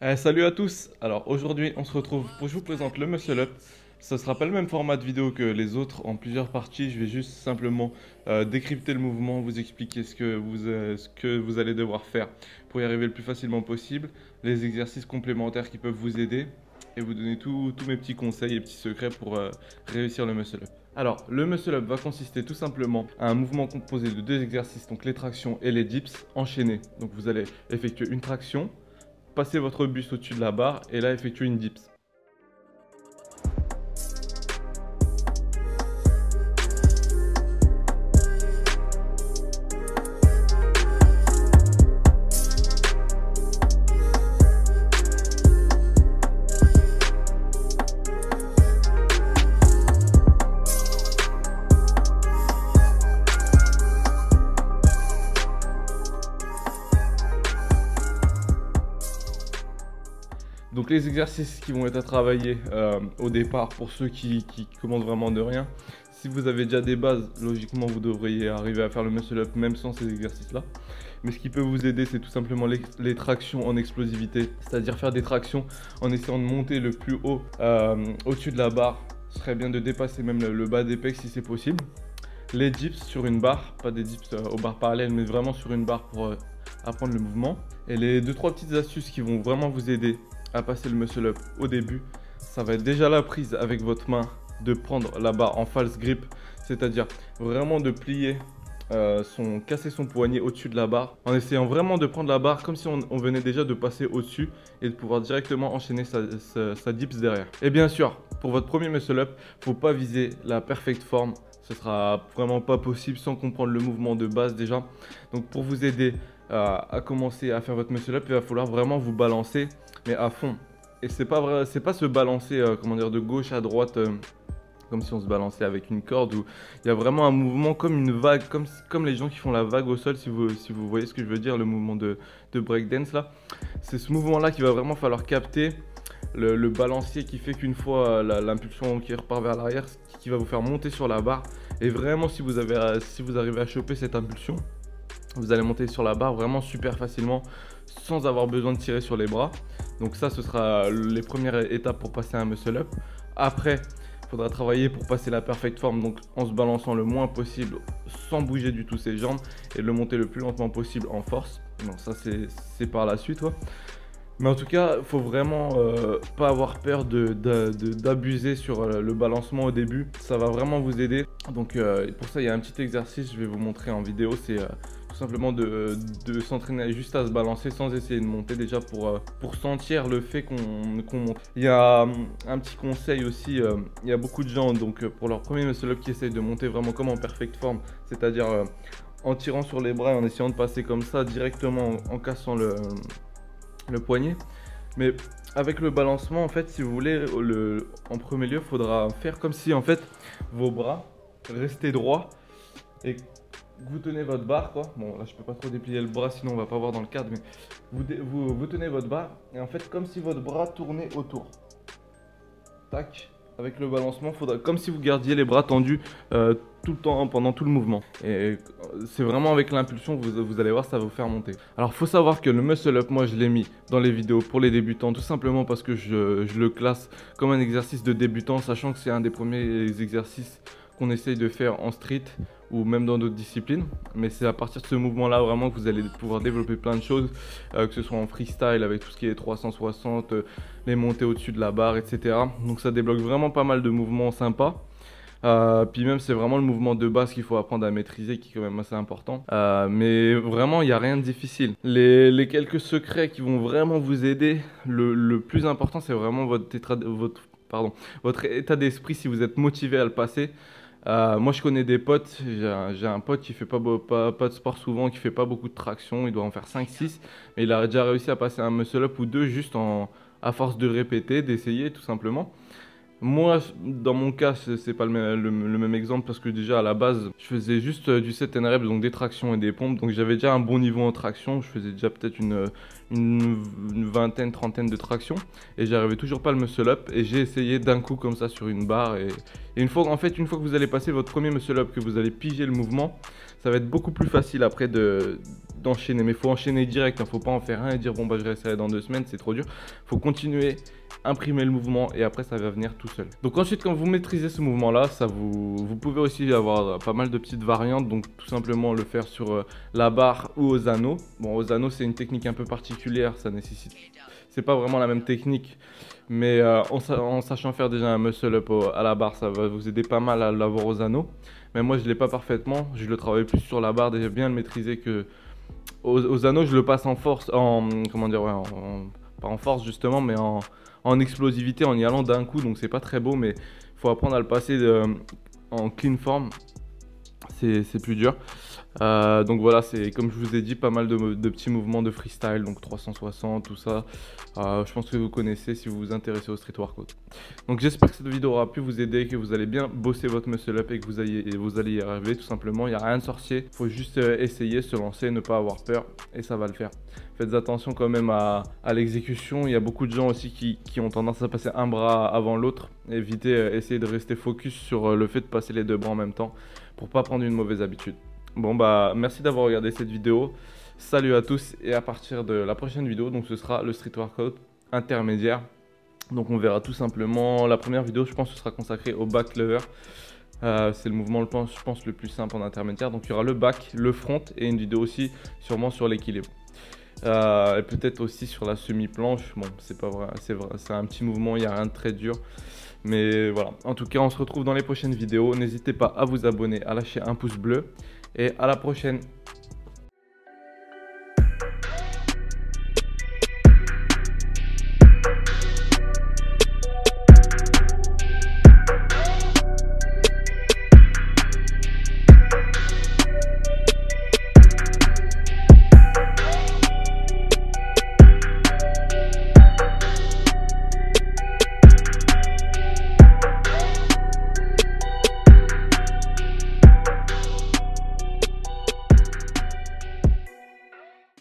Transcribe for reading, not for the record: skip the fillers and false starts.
Salut à tous! Alors aujourd'hui on se retrouve pour je vous présente le Muscle Up. Ce sera pas le même format de vidéo que les autres en plusieurs parties. Je vais juste simplement décrypter le mouvement, vous expliquer ce que vous allez devoir faire pour y arriver le plus facilement possible, les exercices complémentaires qui peuvent vous aider et vous donner tous mes petits conseils et petits secrets pour réussir le Muscle Up. Alors le Muscle Up va consister tout simplement à un mouvement composé de deux exercices, donc les tractions et les dips enchaînés. Donc vous allez effectuer une traction, passez votre buste au-dessus de la barre et là effectuez une dips. Donc les exercices qui vont être à travailler au départ pour ceux qui commencent vraiment de rien. Si vous avez déjà des bases, logiquement vous devriez arriver à faire le muscle up même sans ces exercices-là. Mais ce qui peut vous aider, c'est tout simplement les tractions en explosivité. C'est-à-dire faire des tractions en essayant de monter le plus haut au-dessus de la barre. Ce serait bien de dépasser même le bas des pecs si c'est possible. Les dips sur une barre, pas des dips aux barres parallèles, mais vraiment sur une barre pour apprendre le mouvement. Et les 2-3 petites astuces qui vont vraiment vous aider à passer le muscle up au début, ça va être déjà la prise avec votre main, de prendre la barre en false grip, c'est-à-dire vraiment de plier, casser son poignet au-dessus de la barre, en essayant vraiment de prendre la barre comme si on venait déjà de passer au-dessus et de pouvoir directement enchaîner sa dips derrière. Et bien sûr, pour votre premier muscle up, faut pas viser la perfect form. Ce sera vraiment pas possible sans comprendre le mouvement de base déjà. Donc pour vous aider à commencer à faire votre muscle up, il va falloir vraiment vous balancer, mais à fond. Et c'est pas se balancer comment dire, de gauche à droite comme si on se balançait avec une corde. Où il y a vraiment un mouvement comme une vague, comme les gens qui font la vague au sol, si vous voyez ce que je veux dire, le mouvement de breakdance là. C'est ce mouvement là qu'il va vraiment falloir capter. Le balancier qui fait qu'une fois l'impulsion qui repart vers l'arrière, qui va vous faire monter sur la barre. Et vraiment, si vous arrivez à choper cette impulsion, vous allez monter sur la barre vraiment super facilement sans avoir besoin de tirer sur les bras. Donc ça, ce sera les premières étapes pour passer un muscle up. Après, il faudra travailler pour passer la perfect form, donc en se balançant le moins possible, sans bouger du tout ses jambes, et le monter le plus lentement possible en force. Bon, ça c'est par la suite, ouais. Mais en tout cas, il faut vraiment pas avoir peur d'abuser sur le balancement au début. Ça va vraiment vous aider. Donc pour ça, il y a un petit exercice, je vais vous montrer en vidéo. C'est tout simplement de s'entraîner juste à se balancer sans essayer de monter déjà pour sentir le fait qu'on monte. Il y a un petit conseil aussi, il y a beaucoup de gens donc pour leur premier muscle up qui essayent de monter vraiment comme en perfect form, c'est-à-dire en tirant sur les bras et en essayant de passer comme ça directement en cassant le poignet. Mais avec le balancement, en fait, si vous voulez, en premier lieu, il faudra faire comme si en fait vos bras restaient droits et vous tenez votre barre, quoi. Bon, là je peux pas trop déplier le bras sinon on va pas voir dans le cadre, mais vous tenez votre barre et en fait comme si votre bras tournait autour. Tac. Avec le balancement, faudra comme si vous gardiez les bras tendus tout le temps, pendant tout le mouvement. Et c'est vraiment avec l'impulsion, vous allez voir, ça va vous faire monter. Alors, faut savoir que le muscle up, moi, je l'ai mis dans les vidéos pour les débutants, tout simplement parce que je le classe comme un exercice de débutant, sachant que c'est un des premiers exercices qu'on essaye de faire en street ou même dans d'autres disciplines. Mais c'est à partir de ce mouvement-là vraiment que vous allez pouvoir développer plein de choses, que ce soit en freestyle avec tout ce qui est 360, les montées au-dessus de la barre, etc. Donc ça débloque vraiment pas mal de mouvements sympas. Puis même c'est vraiment le mouvement de base qu'il faut apprendre à maîtriser qui est quand même assez important. Mais vraiment il n'y a rien de difficile. Les quelques secrets qui vont vraiment vous aider, le plus important c'est vraiment votre état d'esprit si vous êtes motivé à le passer. Moi je connais des potes, j'ai un pote qui fait pas de sport souvent, qui fait pas beaucoup de traction, il doit en faire 5-6, mais il a déjà réussi à passer un muscle up ou deux juste à force de répéter, d'essayer tout simplement. Moi, dans mon cas, c'est pas le même exemple parce que déjà à la base, je faisais juste du set and rep, donc des tractions et des pompes. Donc j'avais déjà un bon niveau en traction. Je faisais déjà peut-être une vingtaine, trentaine de tractions et j'arrivais toujours pas le muscle up. Et j'ai essayé d'un coup comme ça sur une barre. Et une fois que vous allez passer votre premier muscle up, que vous allez piger le mouvement, ça va être beaucoup plus facile après d'enchaîner. Mais il faut enchaîner direct, il ne faut pas en faire un et dire bon bah je réessayerai dans 2 semaines, c'est trop dur. Il faut continuer, imprimer le mouvement et après ça va venir tout seul. Donc ensuite quand vous maîtrisez ce mouvement là, vous pouvez aussi avoir pas mal de petites variantes. Donc tout simplement le faire sur la barre ou aux anneaux. Bon, aux anneaux c'est une technique un peu particulière, ça nécessite... C'est pas vraiment la même technique, mais en sachant faire déjà un muscle up à la barre, ça va vous aider pas mal à l'avoir aux anneaux. Mais moi je ne l'ai pas parfaitement, je le travaille plus sur la barre, déjà bien le maîtriser que aux anneaux. Je le passe en force, comment dire, ouais, pas en force justement, mais en explosivité, en y allant d'un coup. Donc c'est pas très beau, mais il faut apprendre à le passer en clean form. C'est plus dur. Donc voilà, c'est comme je vous ai dit, pas mal de petits mouvements de freestyle, donc 360, tout ça. Je pense que vous connaissez si vous vous intéressez au street workout. Donc j'espère que cette vidéo aura pu vous aider, que vous allez bien bosser votre muscle up et que vous allez y arriver tout simplement. Il n'y a rien de sorcier, il faut juste essayer, se lancer, ne pas avoir peur et ça va le faire. Faites attention quand même à l'exécution. Il y a beaucoup de gens aussi qui ont tendance à passer un bras avant l'autre. Évitez, essayez de rester focus sur le fait de passer les 2 bras en même temps pour pas prendre une mauvaise habitude. Bon bah merci d'avoir regardé cette vidéo, salut à tous et à partir de la prochaine vidéo, donc ce sera le street workout intermédiaire. Donc on verra tout simplement, la première vidéo je pense ce sera consacrée au back lever. C'est le mouvement je pense le plus simple en intermédiaire, donc il y aura le back, le front et une vidéo aussi sûrement sur l'équilibre. Et peut-être aussi sur la semi-planche. Bon c'est pas vrai, c'est un petit mouvement, il n'y a rien de très dur. Mais voilà, en tout cas on se retrouve dans les prochaines vidéos. N'hésitez pas à vous abonner, à lâcher un pouce bleu et à la prochaine.